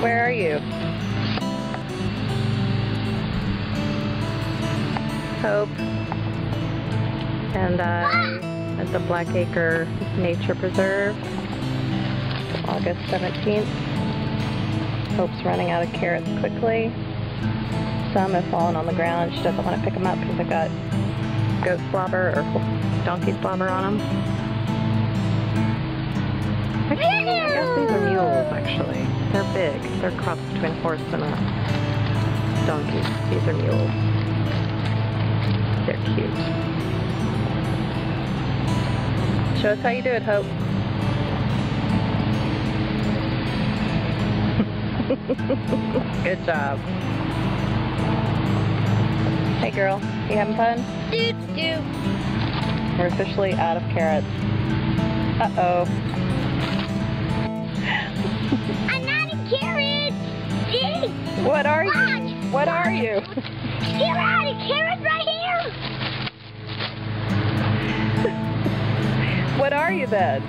Where are you? Hope. And at the Blackacre Nature Preserve, August 17th. Hope's running out of carrots quickly. Some have fallen on the ground. She doesn't want to pick them up because they've got goat slobber or donkey slobber on them. Actually, I guess these are mules, actually. They're big. They're a cross between a horse and a donkey. These are mules. They're cute. Show us how you do it, Hope. Good job. Hey girl, you having fun? Do. We're officially out of carrots. Uh-oh. I'm out of carrots! Dig! What are you? What are you? You're out of carrots right here! What are you then?